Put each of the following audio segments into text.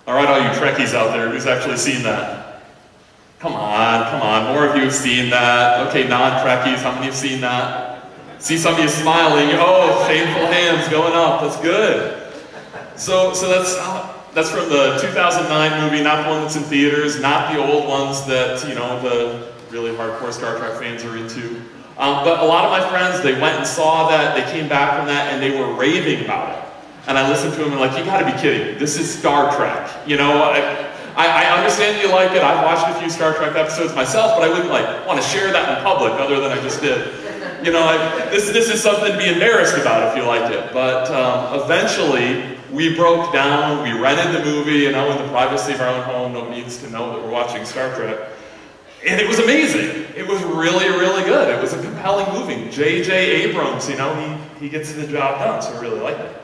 All right, all you Trekkies out there, who's actually seen that? Come on, more of you have seen that. Okay, non-Trekkies, how many have seen that? See some of you smiling. Oh, shameful hands going up, that's good. So that's from the 2009 movie, not the one that's in theaters, not the old ones that, the really hardcore Star Trek fans are into. But a lot of my friends, they went and saw that, they came back from that, and they were raving about it. And I listened to them and you gotta be kidding. This is Star Trek. I understand that you like it. I've watched a few Star Trek episodes myself, but I wouldn't want to share that in public other than I just did. This is something to be embarrassed about if you like it. But eventually, we broke down, we rented the movie, in the privacy of our own home. Nobody needs to know that we're watching Star Trek. And it was amazing. It was really, really good. It was a compelling movie. J.J. Abrams, he gets the job done, so I really liked it.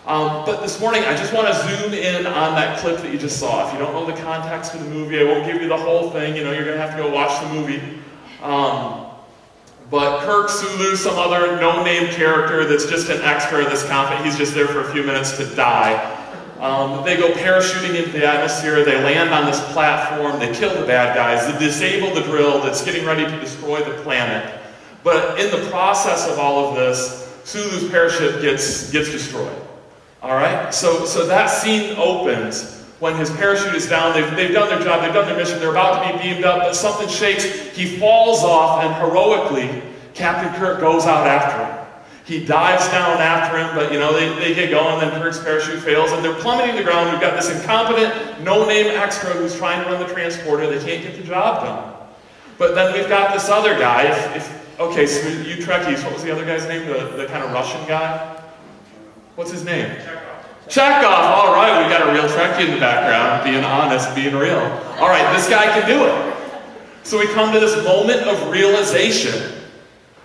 But this morning, I just want to zoom in on that clip that you just saw. If you don't know the context of the movie, I won't give you the whole thing. You're going to have to go watch the movie. But Kirk, Sulu, some other no-name character that's just an extra in this conflict, he's just there for a few minutes to die. They go parachuting into the atmosphere, they land on this platform, they kill the bad guys, they disable the drill that's getting ready to destroy the planet. But in the process of all of this, Sulu's parachute gets destroyed. Alright? So that scene opens when his parachute is down, they've done their job, they've done their mission, they're about to be beamed up, but something shakes, he falls off, and heroically, Captain Kirk goes out after him. He dives down after him, but they get going, then Kirk's parachute fails, and they're plummeting to the ground. We've got this incompetent, no-name extra who's trying to run the transporter. They can't get the job done. But then we've got this other guy. Okay, so you Trekkies, what was the other guy's name? The kind of Russian guy? What's his name? Chekhov. All right, we got a real Trekkie in the background, being honest, being real. All right, this guy can do it. So we come to this moment of realization.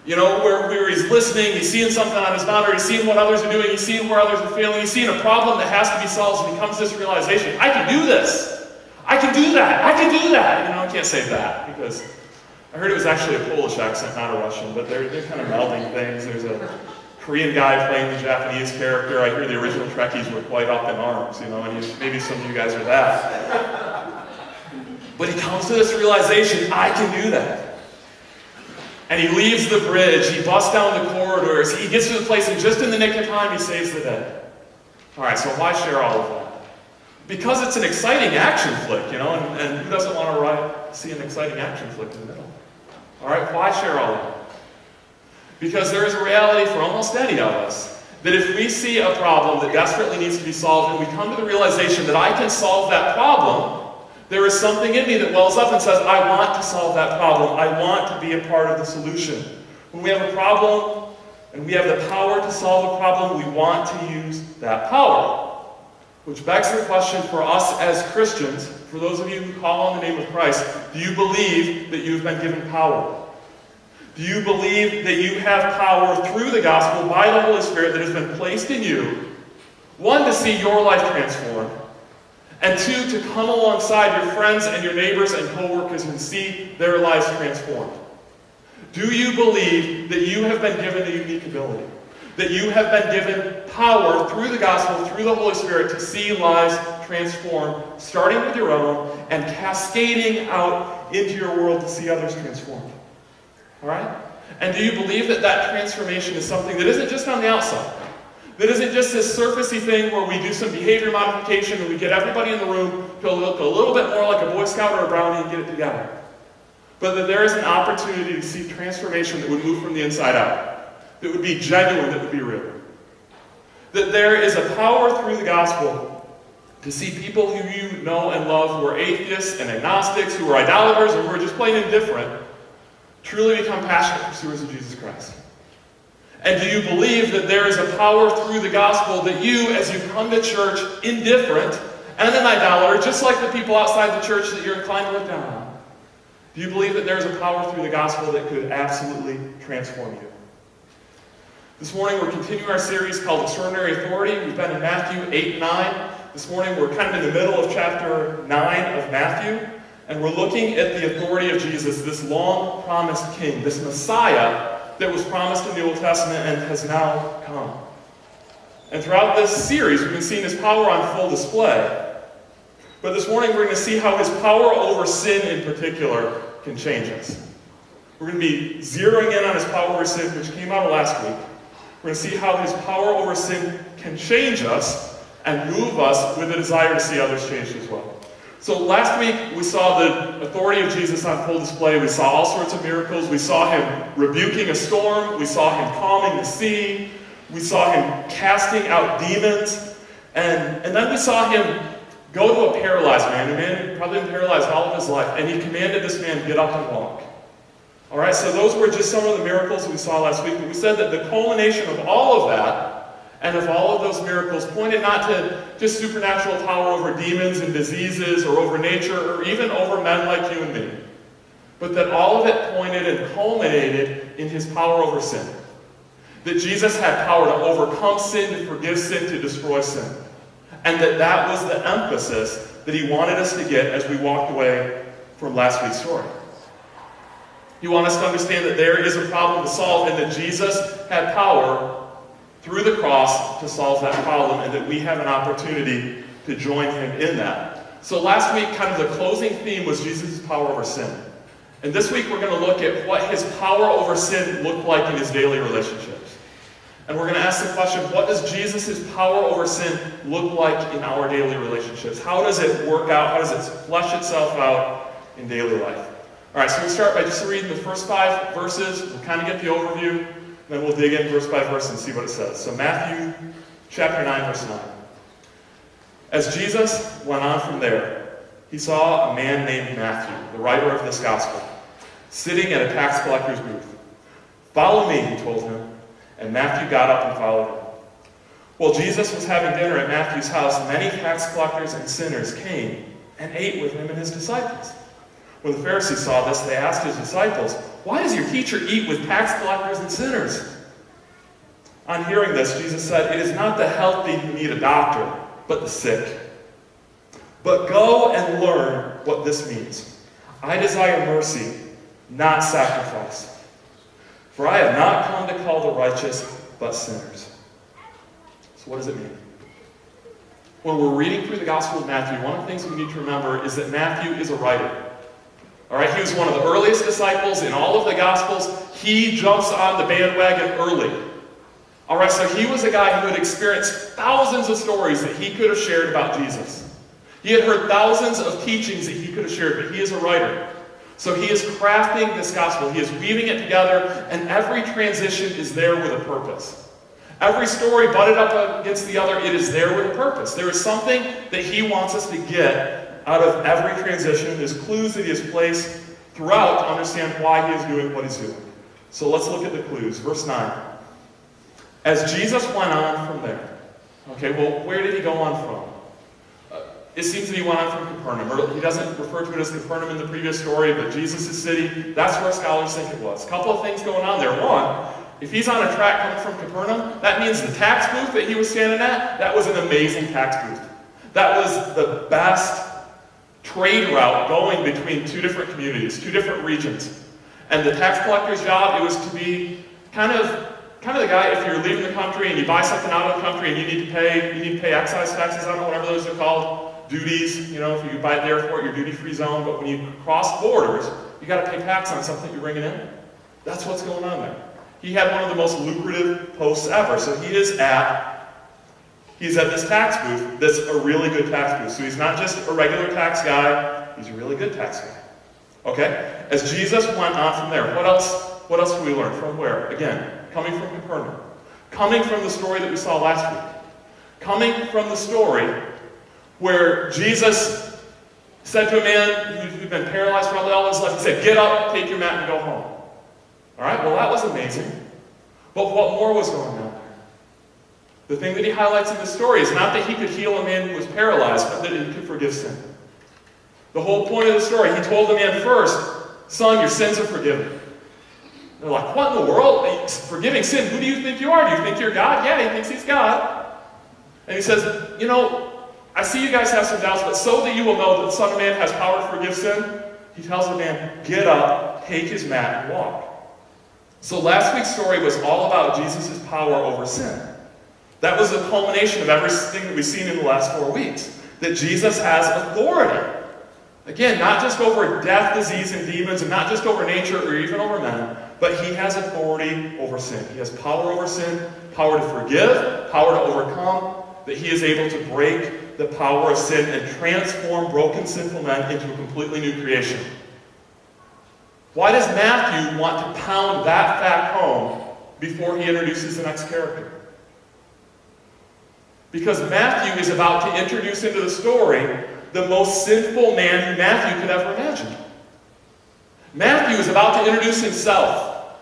Where he's listening, he's seeing something on his monitor, he's seeing what others are doing, he's seeing where others are failing, he's seeing a problem that has to be solved, and he comes to this realization, I can do this! I can do that! I can do that! I can't say that, because I heard it was actually a Polish accent, not a Russian, but they're kind of melding things. There's a Korean guy playing the Japanese character. I hear the original Trekkies were quite up in arms, and maybe some of you guys are that. But he comes to this realization, I can do that. And he leaves the bridge, he busts down the corridors, he gets to the place, and just in the nick of time, he saves the day. All right, so why share all of that? Because it's an exciting action flick, and who doesn't want to see an exciting action flick in the middle? All right, why share all of that? Because there is a reality for almost any of us that if we see a problem that desperately needs to be solved, and we come to the realization that I can solve that problem, there is something in me that wells up and says, I want to solve that problem. I want to be a part of the solution. When we have a problem and we have the power to solve a problem, we want to use that power. Which begs the question for us as Christians, for those of you who call on the name of Christ, do you believe that you've been given power? Do you believe that you have power through the gospel by the Holy Spirit that has been placed in you? One, to see your life transformed. And two, to come alongside your friends and your neighbors and co-workers and see their lives transformed. Do you believe that you have been given a unique ability? That you have been given power through the gospel, through the Holy Spirit, to see lives transformed, starting with your own and cascading out into your world to see others transformed? All right? And do you believe that that transformation is something that isn't just on the outside? That isn't just this surfacey thing where we do some behavior modification and we get everybody in the room to look a little bit more like a Boy Scout or a Brownie and get it together. But that there is an opportunity to see transformation that would move from the inside out. That would be genuine, that would be real. That there is a power through the gospel to see people who you know and love who are atheists and agnostics, who are idolaters, or who are just plain indifferent, truly become passionate pursuers of Jesus Christ. And do you believe that there is a power through the gospel that you, as you come to church indifferent and an idolater, just like the people outside the church that you're inclined to look down on, do you believe that there is a power through the gospel that could absolutely transform you? This morning we're continuing our series called Extraordinary Authority. We've been in Matthew 8 and 9. This morning we're kind of in the middle of chapter 9 of Matthew, and we're looking at the authority of Jesus, this long-promised King, this Messiah that was promised in the Old Testament and has now come. And throughout this series, we've been seeing his power on full display. But this morning we're going to see how his power over sin in particular can change us. We're going to be zeroing in on his power over sin, which came out of last week. We're going to see how his power over sin can change us and move us with a desire to see others changed as well. So last week we saw the authority of Jesus on full display. We saw all sorts of miracles. We saw him rebuking a storm. We saw him calming the sea. We saw him casting out demons. And then we saw him go to a paralyzed man, a man who probably been paralyzed all of his life, and he commanded this man, get up and walk. All right, so those were just some of the miracles we saw last week, but we said that the culmination of all of that, and of all of those miracles, pointed not to just supernatural power over demons and diseases, or over nature, or even over men like you and me, but that all of it pointed and culminated in his power over sin. That Jesus had power to overcome sin, to forgive sin, to destroy sin. And that was the emphasis that he wanted us to get as we walked away from last week's story. He wanted us to understand that there is a problem to solve, and that Jesus had power through the cross to solve that problem, and that we have an opportunity to join him in that. So last week, kind of the closing theme was Jesus' power over sin. And this week we're going to look at what his power over sin looked like in his daily relationships. And we're going to ask the question, what does Jesus' power over sin look like in our daily relationships? How does it work out? How does it flesh itself out in daily life? All right, so we start by just reading the first 5 verses. We'll kind of get the overview, then we'll dig in verse by verse and see what it says. So Matthew chapter 9, verse 9. As Jesus went on from there, he saw a man named Matthew, the writer of this gospel, sitting at a tax collector's booth. Follow me, he told him. And Matthew got up and followed him. While Jesus was having dinner at Matthew's house, many tax collectors and sinners came and ate with him and his disciples. When the Pharisees saw this, they asked his disciples, "Why does your teacher eat with tax collectors and sinners?" On hearing this, Jesus said, "It is not the healthy who need a doctor, but the sick. But go and learn what this means. I desire mercy, not sacrifice. For I have not come to call the righteous, but sinners." So what does it mean? When we're reading through the Gospel of Matthew, one of the things we need to remember is that Matthew is a writer. All right, he was one of the earliest disciples in all of the Gospels. He jumps on the bandwagon early. All right, so he was a guy who had experienced thousands of stories that he could have shared about Jesus. He had heard thousands of teachings that he could have shared, but he is a writer. So he is crafting this gospel. He is weaving it together, and every transition is there with a purpose. Every story butted up against the other, it is there with a purpose. There is something that he wants us to get out of every transition. There's clues that he has placed throughout to understand why he is doing what he's doing. So let's look at the clues. Verse 9. As Jesus went on from there. Okay, well, where did he go on from? It seems that he went on from Capernaum. He doesn't refer to it as Capernaum in the previous story, but Jesus' city, that's where scholars think it was. A couple of things going on there. One, if he's on a track coming from Capernaum, that means the tax booth that he was standing at, that was an amazing tax booth. That was the best trade route going between 2 different communities, 2 different regions. And the tax collector's job, it was to be kind of the guy, if you're leaving the country and you buy something out of the country and you need to pay excise taxes, I don't know, whatever those are called. Duties, if you buy at the airport, your duty-free zone, but when you cross borders, you got to pay tax on something you're bringing in. That's what's going on there. He had one of the most lucrative posts ever, so he's at this tax booth that's a really good tax booth. So he's not just a regular tax guy, he's a really good tax guy. Okay? As Jesus went on from there, what else do we learn? From where? Again, coming from Capernaum. Coming from the story that we saw last week. Coming from the story where Jesus said to a man who'd been paralyzed for all his life, he said, "Get up, take your mat, and go home." All right, well, that was amazing. But what more was going on there? The thing that he highlights in this story is not that he could heal a man who was paralyzed, but that he could forgive sin. The whole point of the story, he told the man first, "Son, your sins are forgiven." They're like, "What in the world? Forgiving sin? Who do you think you are? Do you think you're God?" Yeah, he thinks he's God. And he says, "I see you guys have some doubts, but so that you will know that the Son of Man has power to forgive sin," he tells the man, "Get up, take his mat, and walk." So last week's story was all about Jesus' power over sin. That was the culmination of everything that we've seen in the last 4 weeks. that Jesus has authority. Again, not just over death, disease, and demons, and not just over nature or even over men, but he has authority over sin. He has power over sin, power to forgive, power to overcome, that he is able to break the power of sin and transform broken, sinful men into a completely new creation. Why does Matthew want to pound that fact home before he introduces the next character? Because Matthew is about to introduce into the story the most sinful man who Matthew could ever imagine. Matthew is about to introduce himself.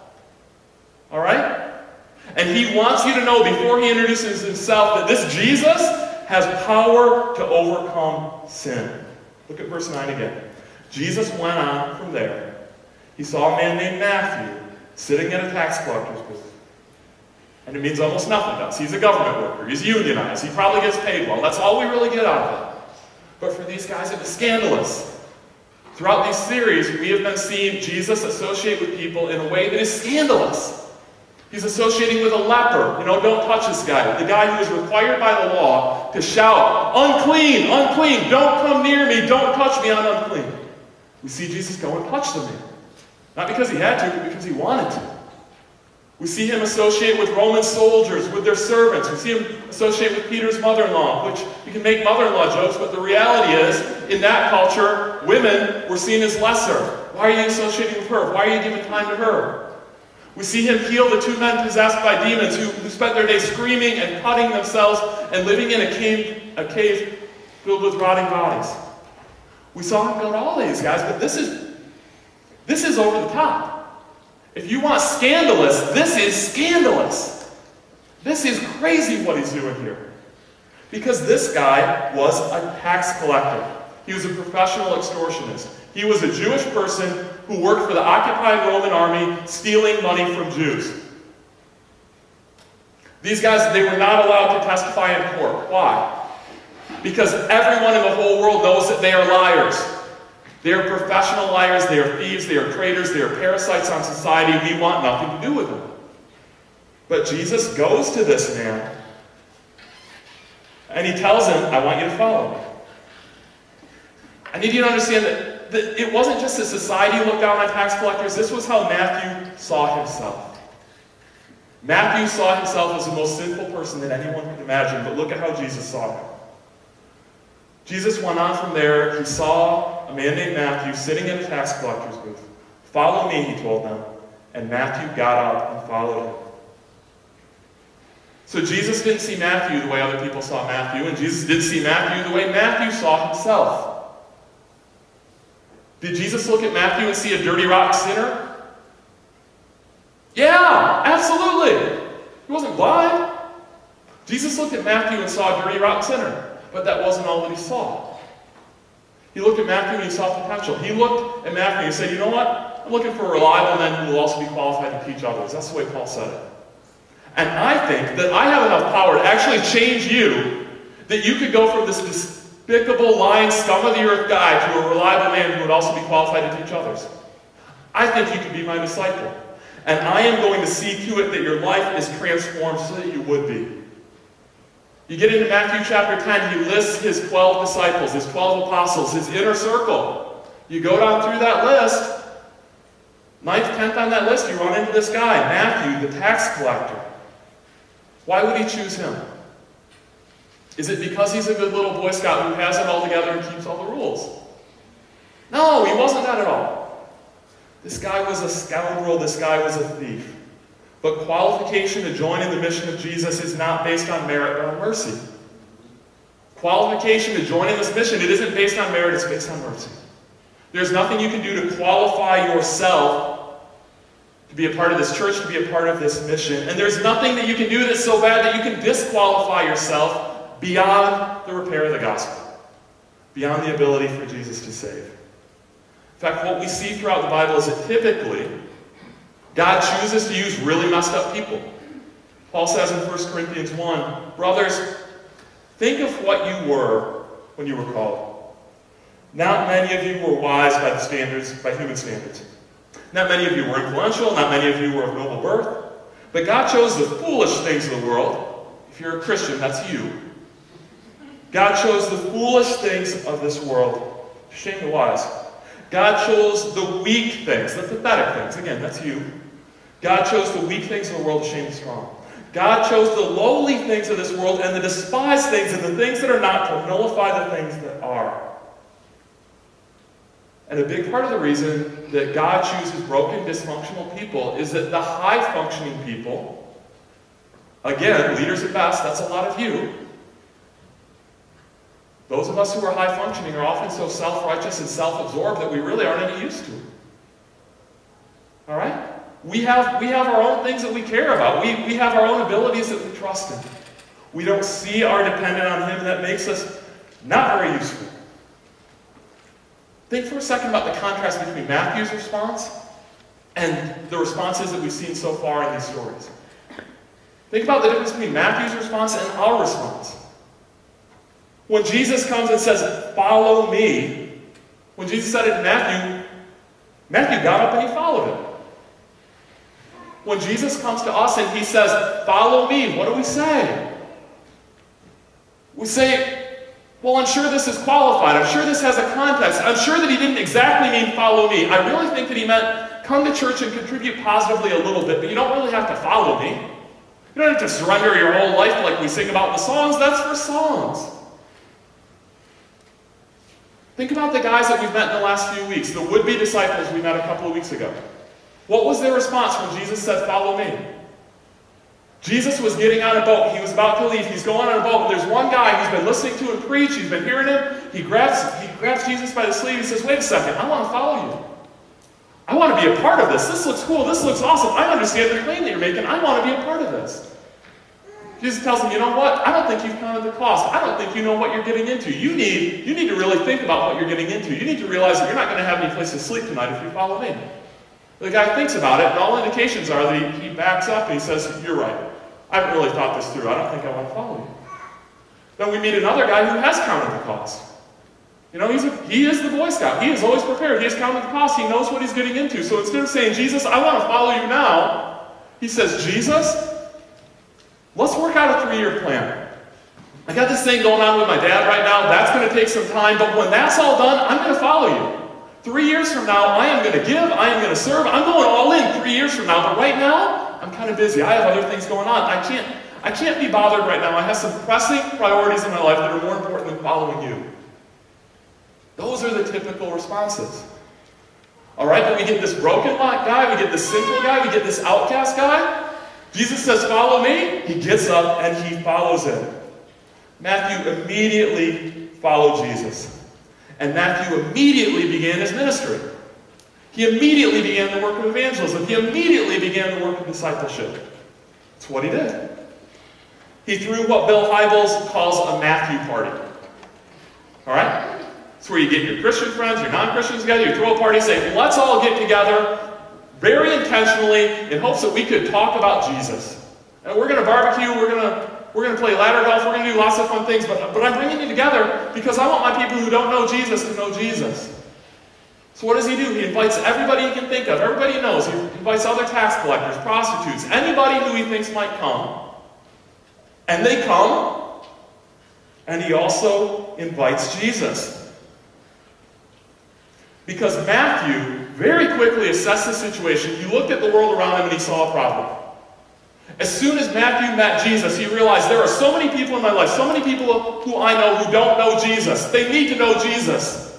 All right? And he wants you to know before he introduces himself that this Jesus has power to overcome sin. Look at verse 9 again. Jesus went on from there. He saw a man named Matthew sitting at a tax collector's booth. And it means almost nothing to us. He's a government worker. He's unionized. He probably gets paid well. That's all we really get out of it. But for these guys, it was scandalous. Throughout these series, we have been seeing Jesus associate with people in a way that is scandalous. He's associating with a leper. Don't touch this guy. The guy who is required by the law to shout, unclean, unclean, don't come near me, don't touch me, I'm unclean. We see Jesus go and touch the man. Not because he had to, but because he wanted to. We see him associate with Roman soldiers, with their servants. We see him associate with Peter's mother-in-law, which you can make mother-in-law jokes, but the reality is, in that culture, women were seen as lesser. Why are you associating with her? Why are you giving time to her? We see him heal the two men possessed by demons who spent their days screaming and cutting themselves and living in a cave filled with rotting bodies. We saw him go to all these guys, but this is over the top. If you want scandalous, this is scandalous. This is crazy what he's doing here. Because this guy was a tax collector. He was a professional extortionist. He was a Jewish person who worked for the occupied Roman army, stealing money from Jews. These guys, they were not allowed to testify in court. Why? Because everyone in the whole world knows that they are liars. They are professional liars, they are thieves, they are traitors, they are parasites on society. We want nothing to do with them. But Jesus goes to this man, and he tells him, I want you to follow me. I need you to understand that it wasn't just that society looked down on tax collectors, this was how Matthew saw himself. Matthew saw himself as the most sinful person that anyone could imagine, but look at how Jesus saw him. Jesus went on from there. He saw a man named Matthew sitting in a tax collector's booth. Follow me, he told them. And Matthew got up and followed him. So Jesus didn't see Matthew the way other people saw Matthew, and Jesus did see Matthew the way Matthew saw himself. Did Jesus look at Matthew and see a dirty, rotten sinner? Yeah, absolutely. He wasn't blind. Jesus looked at Matthew and saw a dirty, rotten sinner. But that wasn't all that he saw. He looked at Matthew and he saw potential. He looked at Matthew and he said, you know what? I'm looking for a reliable man who will also be qualified to teach others. That's the way Paul said it. And I think that I have enough power to actually change you, that you could go from this despicable, lying, scum of the earth guy to a reliable man who would also be qualified to teach others. I think you could be my disciple. And I am going to see to it that your life is transformed so that you would be. You get into Matthew chapter 10, he lists his 12 disciples, his 12 apostles, his inner circle. You go down through that list, 9th, 10th on that list, you run into this guy, Matthew, the tax collector. Why would he choose him? Is it because he's a good little Boy Scout who has it all together and keeps all the rules? No, he wasn't that at all. This guy was a scoundrel, this guy was a thief. But qualification to join in the mission of Jesus is not based on merit but on mercy. Qualification to join in this mission, it isn't based on merit, it's based on mercy. There's nothing you can do to qualify yourself to be a part of this church, to be a part of this mission. And there's nothing that you can do that's so bad that you can disqualify yourself beyond the repair of the gospel, beyond the ability for Jesus to save. In fact, what we see throughout the Bible is that typically God chooses to use really messed up people. Paul says in 1 Corinthians 1, brothers, think of what you were when you were called. Not many of you were wise by human standards. Not many of you were influential, not many of you were of noble birth. But God chose the foolish things of the world. If you're a Christian, that's you. God chose the foolish things of this world to shame the wise. God chose the weak things, the pathetic things. Again, that's you. God chose the weak things of the world to shame the strong. God chose the lowly things of this world and the despised things and the things that are not to nullify the things that are. And a big part of the reason that God chooses broken, dysfunctional people is that the high-functioning people, again, leaders at best, that's a lot of you. Those of us who are high-functioning are often so self-righteous and self-absorbed that we really aren't any use to. All right? We have our own things that we care about. We have our own abilities that we trust in. We don't see our dependent on Him, and that makes us not very useful. Think for a second about the contrast between Matthew's response and the responses that we've seen so far in these stories. Think about the difference between Matthew's response and our response. When Jesus comes and says, "Follow me," when Jesus said it to Matthew got up and he followed him. When Jesus comes to us and he says, "Follow me," what do we say? We say, well, I'm sure this is qualified. I'm sure this has a context. I'm sure that he didn't exactly mean follow me. I really think that he meant come to church and contribute positively a little bit, but you don't really have to follow me. You don't have to surrender your whole life like we sing about in the songs. That's for songs. Think about the guys that we've met in the last few weeks, the would-be disciples we met a couple of weeks ago. What was their response when Jesus said, "Follow me"? Jesus was getting on a boat. He was about to leave. He's going on a boat. And there's one guy who's been listening to him preach. He's been hearing him. He grabs Jesus by the sleeve. He says, "Wait a second. I want to follow you. I want to be a part of this. This looks cool. This looks awesome. I understand the claim that you're making. I want to be a part of this." Jesus tells him, "You know what? I don't think you've counted the cost. I don't think you know what you're getting into. You need to really think about what you're getting into. You need to realize that you're not going to have any place to sleep tonight if you follow me." The guy thinks about it, and all indications are that he backs up and he says, "You're right. I haven't really thought this through. I don't think I want to follow you." Then we meet another guy who has counted the cost. You know, he is the Boy Scout. He is always prepared. He has counted the cost. He knows what he's getting into. So instead of saying, "Jesus, I want to follow you now," he says, "Jesus, let's work out a 3-year plan. I got this thing going on with my dad right now. That's going to take some time. But when that's all done, I'm going to follow you. 3 years from now, I am going to give. I am going to serve. I'm going all in 3 years from now. But right now, I'm kind of busy. I have other things going on. I can't be bothered right now. I have some pressing priorities in my life that are more important than following you." Those are the typical responses. All right, then we get this broken guy, we get this sinful guy, we get this outcast guy. Jesus says, "Follow me." He gets up and he follows him. Matthew immediately followed Jesus. And Matthew immediately began his ministry. He immediately began the work of evangelism. He immediately began the work of discipleship. That's what he did. He threw what Bill Hybels calls a Matthew party. All right? It's where you get your Christian friends, your non-Christians together, you throw a party, say, "Let's all get together very intentionally in hopes that we could talk about Jesus. And we're going to barbecue, we're going to play ladder golf, we're going to do lots of fun things, but I'm bringing you together because I want my people who don't know Jesus to know Jesus." So what does he do? He invites everybody he can think of, everybody he knows. He invites other tax collectors, prostitutes, anybody who he thinks might come. And they come, and he also invites Jesus. Because Matthew very quickly assessed the situation. He looked at the world around him and he saw a problem. As soon as Matthew met Jesus, he realized there are so many people in my life, so many people who I know who don't know Jesus. They need to know Jesus.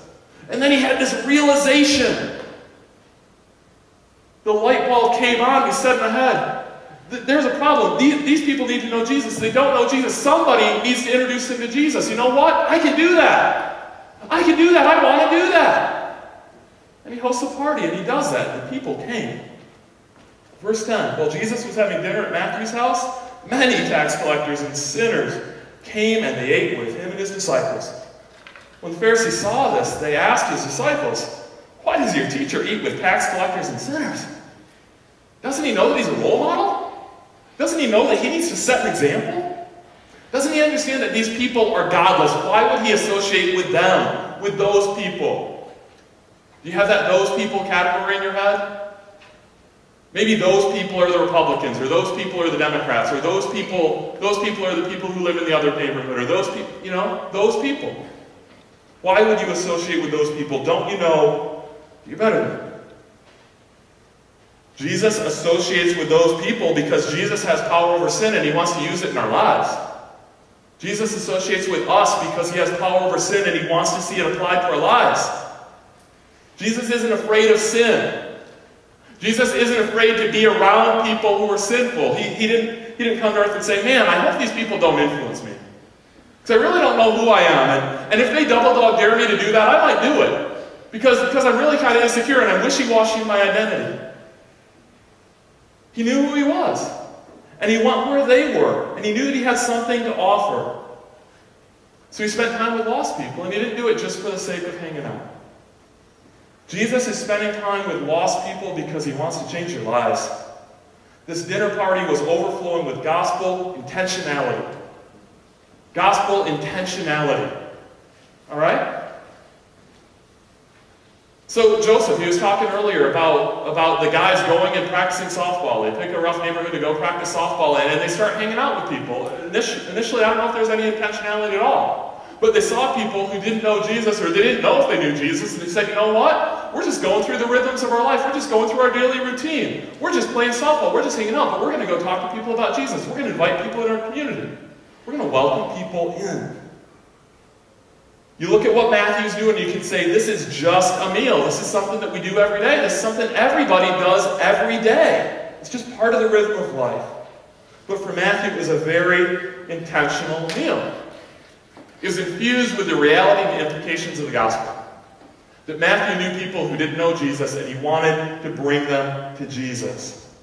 And then he had this realization. The light bulb came on, he said in the head, there's a problem. These people need to know Jesus. They don't know Jesus. Somebody needs to introduce them to Jesus. You know what? I can do that. I can do that. I want to do that. And he hosts a party, and he does that. The people came. Verse 10, while Jesus was having dinner at Matthew's house, many tax collectors and sinners came and they ate with him and his disciples. When the Pharisees saw this, they asked his disciples, "Why does your teacher eat with tax collectors and sinners?" Doesn't he know that he's a role model? Doesn't he know that he needs to set an example? Doesn't he understand that these people are godless? Why would he associate with them, with those people? Do you have that "those people" category in your head? Maybe those people are the Republicans, or those people are the Democrats, or those people are the people who live in the other neighborhood, or those people, those people. Why would you associate with those people? Don't you know you're better than them? Jesus associates with those people because Jesus has power over sin and he wants to use it in our lives. Jesus associates with us because he has power over sin and he wants to see it applied to our lives. Jesus isn't afraid of sin. Jesus isn't afraid to be around people who are sinful. He didn't come to earth and say, man, I hope these people don't influence me. Because I really don't know who I am. And if they double dog dare me to do that, I might do it. Because I'm really kind of insecure and I'm wishy-washy in my identity. He knew who he was. And he went where they were. And he knew that he had something to offer. So he spent time with lost people. And he didn't do it just for the sake of hanging out. Jesus is spending time with lost people because he wants to change their lives. This dinner party was overflowing with gospel intentionality. Gospel intentionality. All right? So Joseph, he was talking earlier about the guys going and practicing softball. They pick a rough neighborhood to go practice softball, and they start hanging out with people. Initially, I don't know if there was any intentionality at all. But they saw people who didn't know Jesus, or they didn't know if they knew Jesus, and they said, you know what? We're just going through the rhythms of our life. We're just going through our daily routine. We're just playing softball. We're just hanging out, but we're going to go talk to people about Jesus. We're going to invite people in our community. We're going to welcome people in. You look at what Matthew's doing, and you can say, this is just a meal. This is something that we do every day. This is something everybody does every day. It's just part of the rhythm of life. But for Matthew, it was a very intentional meal. It was infused with the reality and the implications of the gospel. That Matthew knew people who didn't know Jesus, and he wanted to bring them to Jesus.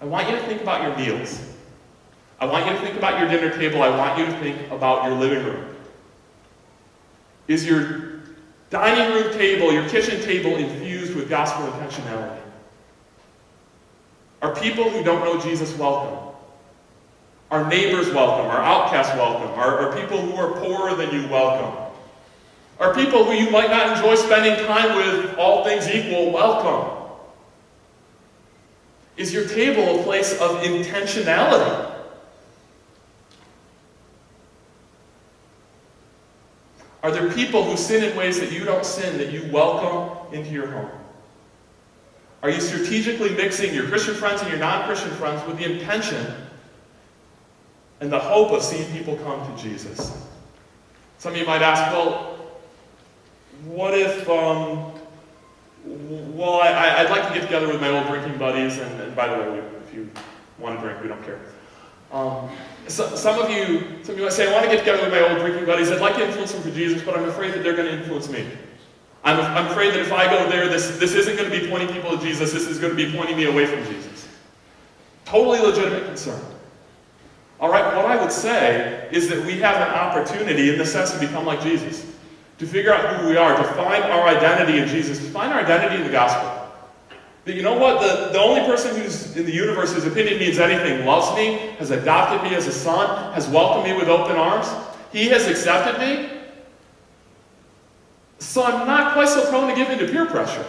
I want you to think about your meals. I want you to think about your dinner table. I want you to think about your living room. Is your dining room table, your kitchen table, infused with gospel intentionality? Are people who don't know Jesus welcome? Are neighbors welcome? Are outcasts welcome? Are people who are poorer than you welcome? Are people who you might not enjoy spending time with, all things equal, welcome? Is your table a place of intentionality? Are there people who sin in ways that you don't sin, that you welcome into your home? Are you strategically mixing your Christian friends and your non-Christian friends with the intention and the hope of seeing people come to Jesus? Some of you might ask, well, what if, I'd like to get together with my old drinking buddies, and by the way, if you want to drink, we don't care. Some of you might say, I want to get together with my old drinking buddies. I'd like to influence them for Jesus, but I'm afraid that they're going to influence me. I'm afraid that if I go there, this isn't going to be pointing people to Jesus. This is going to be pointing me away from Jesus. Totally legitimate concern. All right, what I would say is that we have an opportunity in the sense to become like Jesus. To figure out who we are, to find our identity in Jesus, to find our identity in the gospel. That you know what? The only person who's in the universe whose opinion means anything loves me, has adopted me as a son, has welcomed me with open arms. He has accepted me. So I'm not quite so prone to give in to peer pressure.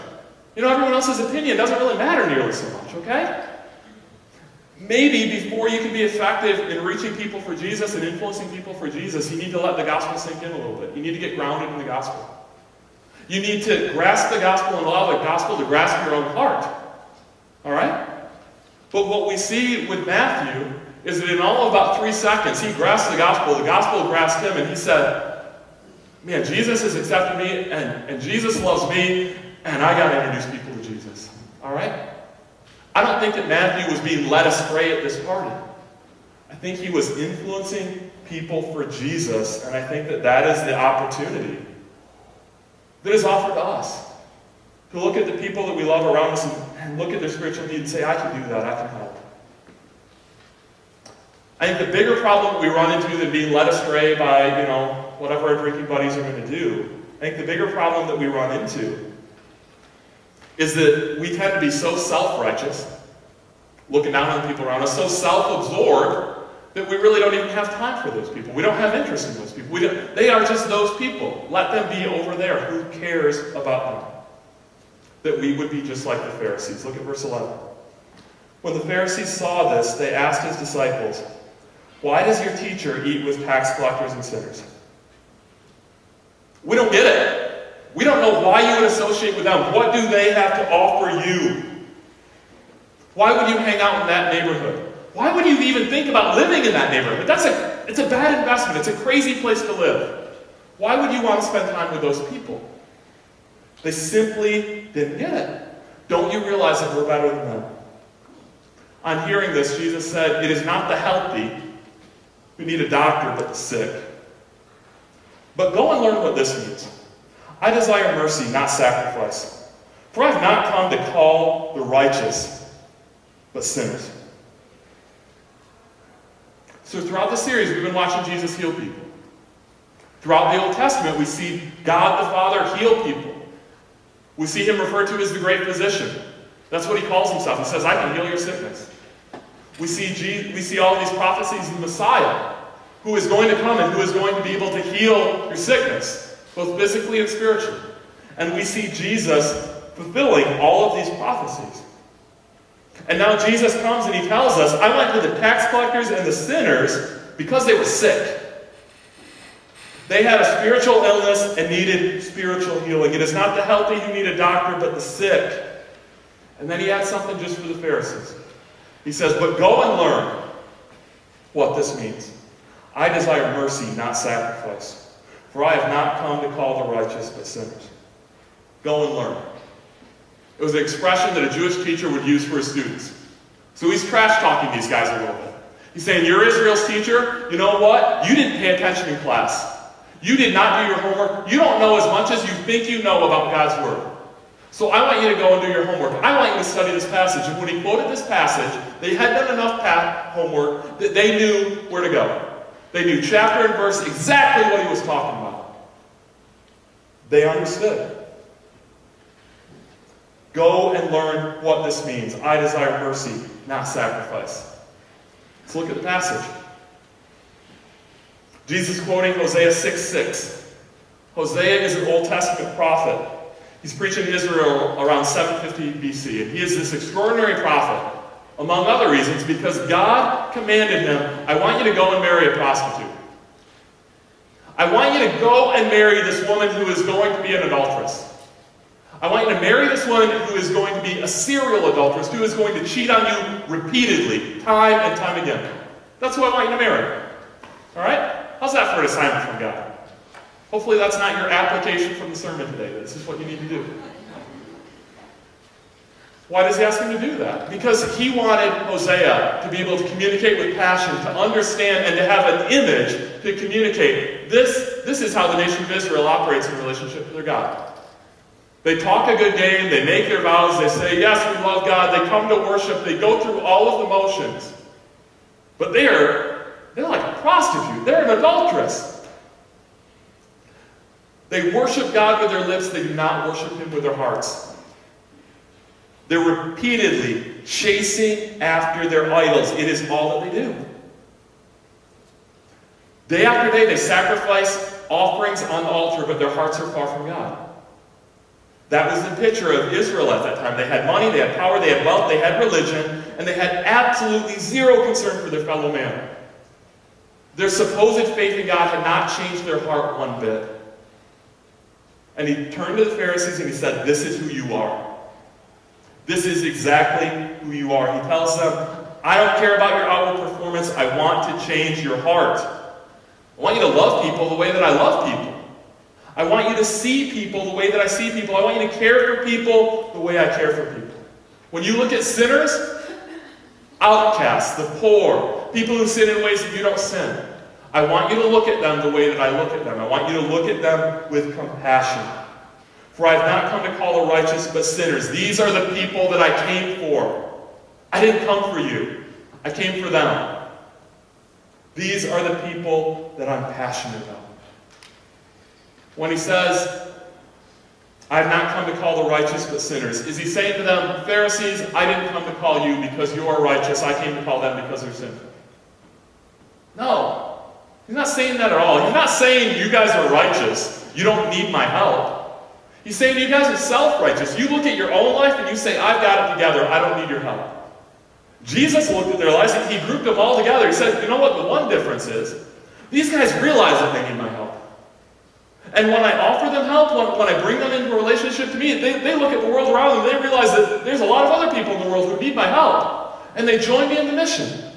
You know, everyone else's opinion doesn't really matter nearly so much, okay? Maybe before you can be effective in reaching people for Jesus and influencing people for Jesus, you need to let the gospel sink in a little bit. You need to get grounded in the gospel. You need to grasp the gospel and allow the gospel to grasp your own heart. All right? But what we see with Matthew is that in all of about 3 seconds, he grasped the gospel grasped him, and he said, man, Jesus has accepted me, and Jesus loves me, and I got to introduce people to Jesus. All right? I don't think that Matthew was being led astray at this party. I think he was influencing people for Jesus, and I think that is the opportunity that is offered to us. To look at the people that we love around us and look at their spiritual need and say, I can do that, I can help. I think the bigger problem that we run into than being led astray by, whatever our drinking buddies are going to do, I think the bigger problem that we run into is that we tend to be so self-righteous, looking down on the people around us, so self-absorbed, that we really don't even have time for those people. We don't have interest in those people. They are just those people. Let them be over there. Who cares about them? that we would be just like the Pharisees. Look at verse 11. When the Pharisees saw this, they asked his disciples, "Why does your teacher eat with tax collectors and sinners?" We don't get it. We don't know why you would associate with them. What do they have to offer you? Why would you hang out in that neighborhood? Why would you even think about living in that neighborhood? It's a bad investment. It's a crazy place to live. Why would you want to spend time with those people? They simply didn't get it. Don't you realize that we're better than them? On hearing this, Jesus said, "It is not the healthy who need a doctor, but the sick. But go and learn what this means. I desire mercy, not sacrifice. For I have not come to call the righteous, but sinners." So throughout the series, we've been watching Jesus heal people. Throughout the Old Testament, we see God the Father heal people. We see him referred to as the great physician. That's what he calls himself. He says, "I can heal your sickness." We see all these prophecies of the Messiah, who is going to come and who is going to be able to heal your sickness, both physically and spiritually. And we see Jesus fulfilling all of these prophecies. And now Jesus comes and he tells us, "I went to the tax collectors and the sinners because they were sick." They had a spiritual illness and needed spiritual healing. It is not the healthy who need a doctor, but the sick. And then he adds something just for the Pharisees. He says, "But go and learn what this means. I desire mercy, not sacrifice. For I have not come to call the righteous, but sinners." Go and learn. It was an expression that a Jewish teacher would use for his students. So he's trash-talking these guys a little bit. He's saying, "You're Israel's teacher. You know what? You didn't pay attention in class. You did not do your homework. You don't know as much as you think you know about God's Word. So I want you to go and do your homework. I want you to study this passage." And when he quoted this passage, they had done enough homework that they knew where to go. They knew chapter and verse exactly what he was talking about. They understood. Go and learn what this means. I desire mercy, not sacrifice. Let's look at the passage. Jesus quoting Hosea 6:6. Hosea is an Old Testament prophet. He's preaching to Israel around 750 BC, and he is this extraordinary prophet, among other reasons, because God commanded him, "I want you to go and marry a prostitute. I want you to go and marry this woman who is going to be an adulteress. I want you to marry this woman who is going to be a serial adulteress, who is going to cheat on you repeatedly, time and time again. That's who I want you to marry." All right? How's that for an assignment from God? Hopefully that's not your application from the sermon today. This is what you need to do. Why does he ask him to do that? Because he wanted Hosea to be able to communicate with passion, to understand, and to have an image to communicate. This is how the nation of Israel operates in relationship to their God. They talk a good game, they make their vows, they say, "Yes, we love God," they come to worship, they go through all of the motions. But they're like a prostitute. They're an adulteress. They worship God with their lips. They do not worship him with their hearts. They're repeatedly chasing after their idols. It is all that they do. Day after day, they sacrifice offerings on the altar, but their hearts are far from God. That was the picture of Israel at that time. They had money, they had power, they had wealth, they had religion, and they had absolutely zero concern for their fellow man. Their supposed faith in God had not changed their heart one bit. And he turned to the Pharisees and he said, "This is who you are. This is exactly who you are." He tells them, "I don't care about your outward performance. I want to change your heart. I want you to love people the way that I love people. I want you to see people the way that I see people. I want you to care for people the way I care for people. When you look at sinners, outcasts, the poor, people who sin in ways that you don't sin, I want you to look at them the way that I look at them. I want you to look at them with compassion. For I have not come to call the righteous, but sinners." These are the people that I came for. I didn't come for you. I came for them. These are the people that I'm passionate about. When he says, "I have not come to call the righteous, but sinners," is he saying to them, "Pharisees, I didn't come to call you because you are righteous. I came to call them because they're sinful"? No. He's not saying that at all. He's not saying you guys are righteous. You don't need my help. He's saying you guys are self-righteous. You look at your own life and you say, I've got it together. I don't need your help. Jesus looked at their lives and he grouped them all together. He said, you know what? The one difference is these guys realize that they need my help. And when I offer them help, when I bring them into a relationship to me, they look at the world around them and they realize that there's a lot of other people in the world who need my help. And they join me in the mission. It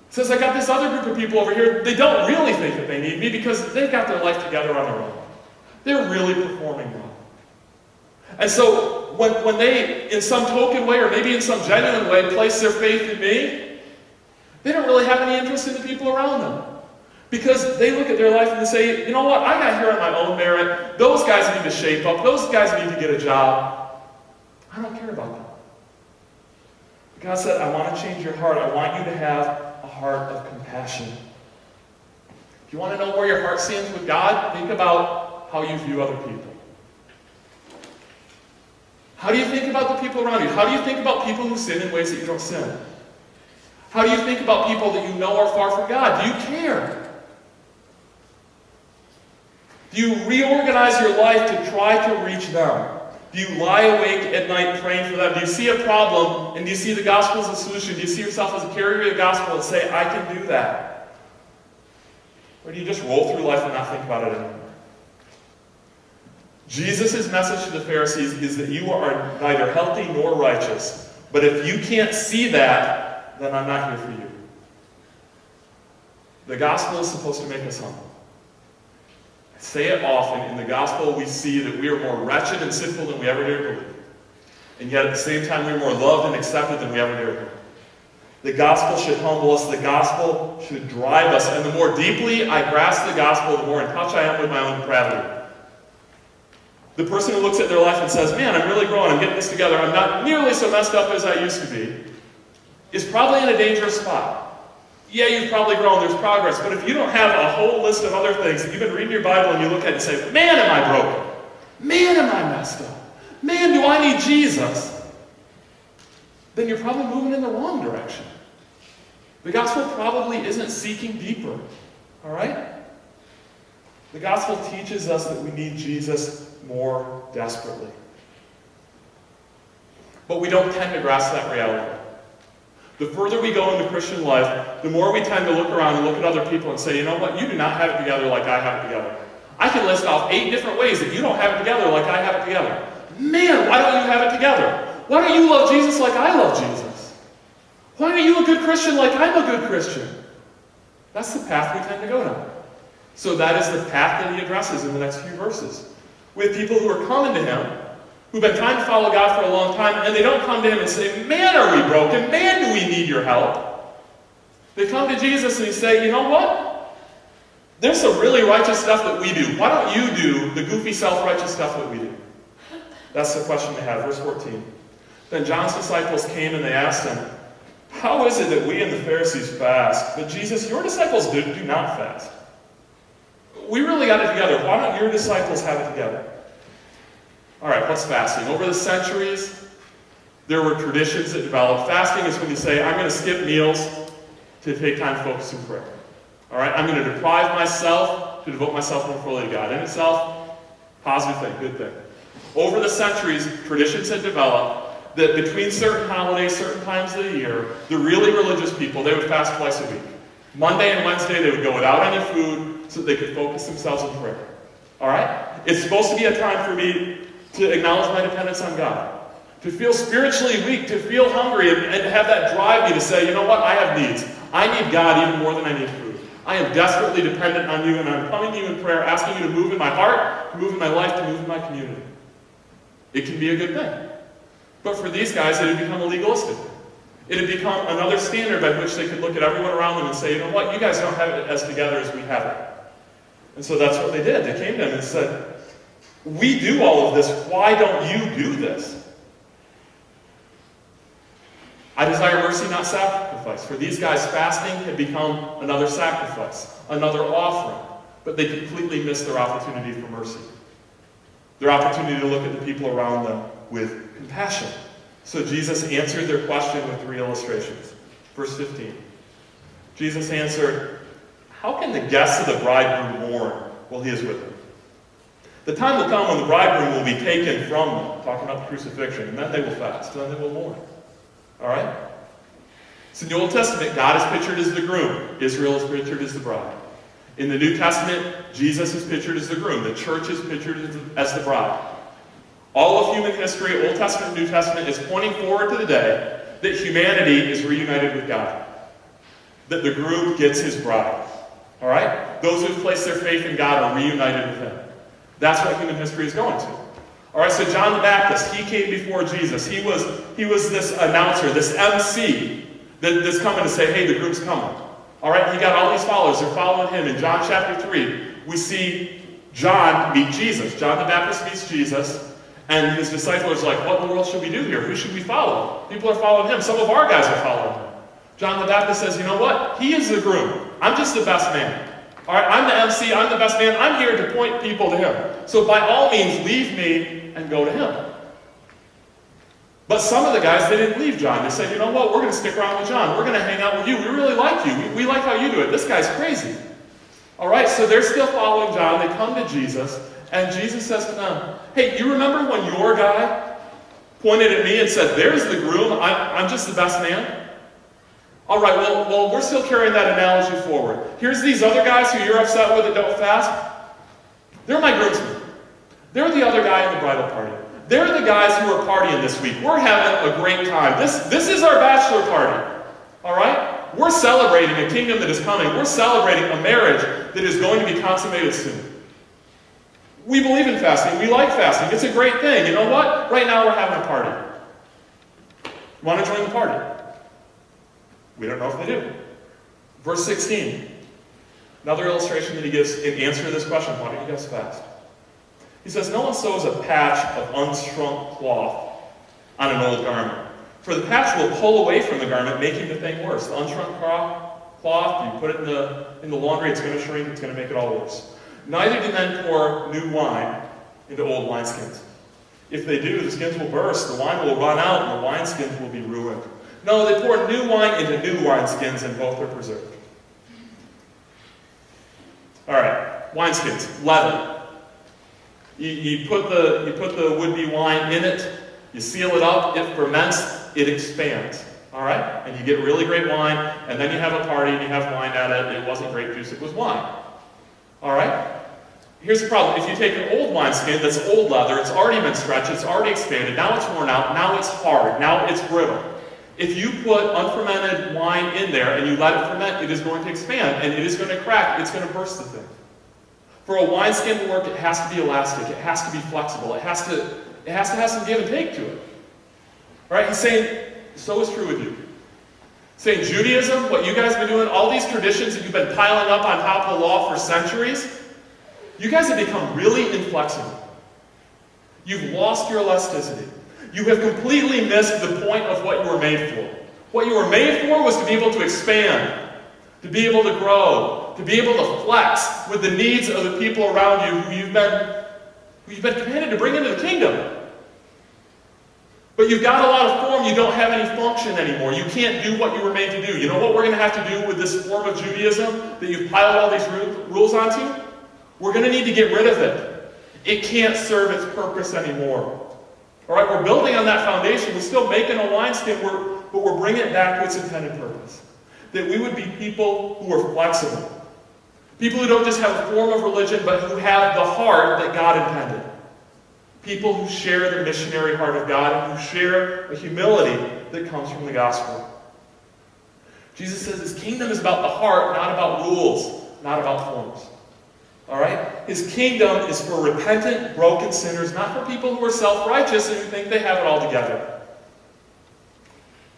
says, I got this other group of people over here. They don't really think that they need me because they've got their life together on their own. They're really performing well. And so when they, in some token way or maybe in some genuine way, place their faith in me, they don't really have any interest in the people around them. Because they look at their life and they say, you know what, I got here on my own merit. Those guys need to shape up. Those guys need to get a job. I don't care about them. God said, I want to change your heart. I want you to have a heart of compassion. If you want to know where your heart stands with God, think about how you view other people. How do you think about the people around you? How do you think about people who sin in ways that you don't sin? How do you think about people that you know are far from God? Do you care? Do you reorganize your life to try to reach them? Do you lie awake at night praying for them? Do you see a problem and do you see the gospel as a solution? Do you see yourself as a carrier of the gospel and say, I can do that? Or do you just roll through life and not think about it anymore? Jesus' message to the Pharisees is that you are neither healthy nor righteous. But if you can't see that, then I'm not here for you. The gospel is supposed to make us humble. I say it often. In the gospel, we see that we are more wretched and sinful than we ever dared believe. And yet at the same time, we're more loved and accepted than we ever dared believe. The gospel should humble us. The gospel should drive us. And the more deeply I grasp the gospel, the more in touch I am with my own depravity. The person who looks at their life and says, man, I'm really growing, I'm getting this together, I'm not nearly so messed up as I used to be, is probably in a dangerous spot. Yeah, you've probably grown, there's progress, but if you don't have a whole list of other things that you've been reading your Bible and you look at it and say, man, am I broken? Man, am I messed up? Man, do I need Jesus? Then you're probably moving in the wrong direction. The gospel probably isn't seeking deeper, all right? The gospel teaches us that we need Jesus more desperately. But we don't tend to grasp that reality. The further we go into Christian life, the more we tend to look around and look at other people and say, you know what, you do not have it together like I have it together. I can list off 8 different ways that you don't have it together like I have it together. Man, why don't you have it together? Why don't you love Jesus like I love Jesus? Why aren't you a good Christian like I'm a good Christian? That's the path we tend to go down. So that is the path that he addresses in the next few verses. We have people who are coming to him, who've been trying to follow God for a long time, and they don't come to him and say, man, are we broken? Man, do we need your help? They come to Jesus and they say, you know what? There's some really righteous stuff that we do. Why don't you do the goofy self-righteous stuff that we do? That's the question they have. Verse 14. Then John's disciples came and they asked him, how is it that we and the Pharisees fast, but Jesus, your disciples do not fast? We really got it together. Why don't your disciples have it together? All right, what's fasting? Over the centuries, there were traditions that developed. Fasting is when you say, I'm going to skip meals to take time to focus in prayer. All right, I'm going to deprive myself to devote myself more fully to God. In itself, positive thing, good thing. Over the centuries, traditions had developed that between certain holidays, certain times of the year, the really religious people, they would fast twice a week. Monday and Wednesday, they would go without any food so that they could focus themselves in prayer. All right? It's supposed to be a time for me to acknowledge my dependence on God, to feel spiritually weak, to feel hungry, and to have that drive me to say, you know what, I have needs. I need God even more than I need food. I am desperately dependent on you, and I'm coming to you in prayer, asking you to move in my heart, to move in my life, to move in my community. It can be a good thing. But for these guys, it had become a legalistic thing. It had become another standard by which they could look at everyone around them and say, you know what, you guys don't have it as together as we have it. And so that's what they did. They came to him and said, we do all of this. Why don't you do this? I desire mercy, not sacrifice. For these guys, fasting had become another sacrifice, another offering. But they completely missed their opportunity for mercy. Their opportunity to look at the people around them with compassion. So Jesus answered their question with 3 illustrations. Verse 15. Jesus answered, how can the guests of the bridegroom mourn while he is with them? The time will come when the bridegroom will be taken from them, talking about the crucifixion, and then they will fast, and then they will mourn. All right? So in the Old Testament, God is pictured as the groom. Israel is pictured as the bride. In the New Testament, Jesus is pictured as the groom. The church is pictured as the bride. All of human history, Old Testament and New Testament, is pointing forward to the day that humanity is reunited with God. That the groom gets his bride. All right? Those who have placed their faith in God are reunited with him. That's what human history is going to. All right, so John the Baptist, he came before Jesus. He was this announcer, this MC, that's coming to say, hey, the groom's coming. All right, he got all these followers. They're following him. In John chapter 3, we see John meet Jesus. John the Baptist meets Jesus, and his disciples are like, what in the world should we do here? Who should we follow? People are following him. Some of our guys are following him. John the Baptist says, you know what? He is the groom. I'm just the best man. All right, I'm the MC. I'm the best man. I'm here to point people to him. So by all means, leave me and go to him. But some of the guys, they didn't leave John. They said, you know what? We're going to stick around with John. We're going to hang out with you. We really like you. We like how you do it. This guy's crazy. All right, so they're still following John. They come to Jesus, and Jesus says to them, hey, you remember when your guy pointed at me and said, there's the groom. I'm just the best man? All right, well, we're still carrying that analogy forward. Here's these other guys who you're upset with that don't fast. They're my groomsmen. They're the other guy in the bridal party. They're the guys who are partying this week. We're having a great time. This is our bachelor party. All right? We're celebrating a kingdom that is coming. We're celebrating a marriage that is going to be consummated soon. We believe in fasting. We like fasting. It's a great thing. You know what? Right now we're having a party. You want to join the party? We don't know if they do. Verse 16. Another illustration that he gives in answer to this question, why don't you guys fast? He says, no one sews a patch of unshrunk cloth on an old garment. For the patch will pull away from the garment, making the thing worse. The unshrunk cloth, you put it in the laundry, it's going to shrink, it's going to make it all worse. Neither do men pour new wine into old wineskins. If they do, the skins will burst, the wine will run out, and the wineskins will be ruined. No, they pour new wine into new wineskins, and both are preserved. All right, wineskins, leaven. You put the would-be wine in it, you seal it up, it ferments, it expands. All right? And you get really great wine, and then you have a party and you have wine at it. It wasn't grape juice, it was wine. All right? Here's the problem. If you take an old wineskin that's old leather, it's already been stretched, it's already expanded, now it's worn out, now it's hard, now it's brittle. If you put unfermented wine in there and you let it ferment, it is going to expand, and it is going to crack, it's going to burst the thing. For a wineskin to work, it has to be elastic, it has to be flexible, it has to have some give and take to it. All right, he's saying, so is true with you. Saying Judaism, what you guys have been doing, all these traditions that you've been piling up on top of the law for centuries, you guys have become really inflexible. You've lost your elasticity. You have completely missed the point of what you were made for. What you were made for was to be able to expand, to be able to grow, to be able to flex with the needs of the people around you who you've been commanded to bring into the kingdom. But you've got a lot of form, you don't have any function anymore. You can't do what you were made to do. You know what we're going to have to do with this form of Judaism that you've piled all these rules onto? We're going to need to get rid of it. It can't serve its purpose anymore. All right, we're building on that foundation. We're still making a wineskin, but we're bringing it back to its intended purpose. That we would be people who are flexible. People who don't just have a form of religion, but who have the heart that God intended. People who share the missionary heart of God and who share a humility that comes from the gospel. Jesus says his kingdom is about the heart, not about rules, not about forms. All right? His kingdom is for repentant, broken sinners, not for people who are self-righteous and who think they have it all together.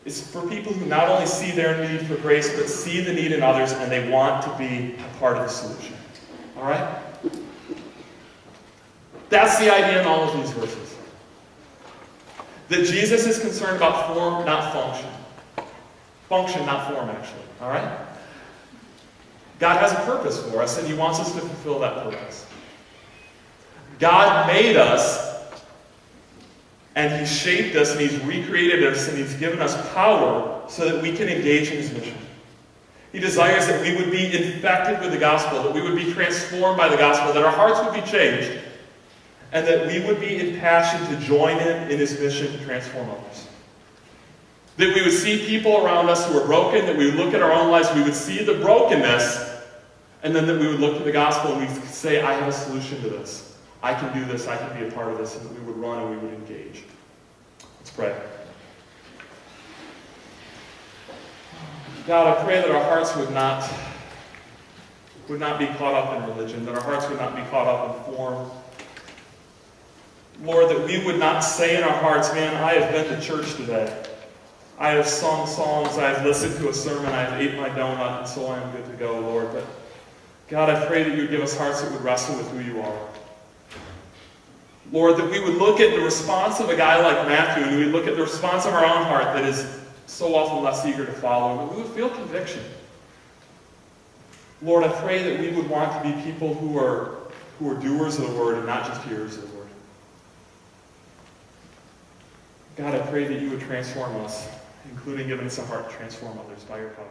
It's for people who not only see their need for grace, but see the need in others, and they want to be a part of the solution. All right? That's the idea in all of these verses. That Jesus is concerned about form, not function. Function, not form, actually. All right? God has a purpose for us, and he wants us to fulfill that purpose. God made us, and he shaped us, and he's recreated us, and he's given us power so that we can engage in his mission. He desires that we would be infected with the gospel, that we would be transformed by the gospel, that our hearts would be changed, and that we would be impassioned to join in his mission to transform others. That we would see people around us who are broken, that we would look at our own lives, we would see the brokenness, and then that we would look to the gospel and we would say, I have a solution to this. I can do this, I can be a part of this, and that we would run and we would engage. Let's pray. God, I pray that our hearts would not be caught up in religion, that our hearts would not be caught up in form. Lord, that we would not say in our hearts, man, I have been to church today. I have sung songs, I have listened to a sermon, I have ate my donut, and so I am good to go, Lord. But God, I pray that you would give us hearts that would wrestle with who you are. Lord, that we would look at the response of a guy like Matthew, and we would look at the response of our own heart that is so often less eager to follow, but we would feel conviction. Lord, I pray that we would want to be people who are doers of the word and not just hearers of the word. God, I pray that you would transform us, including giving us a heart to transform others by your power.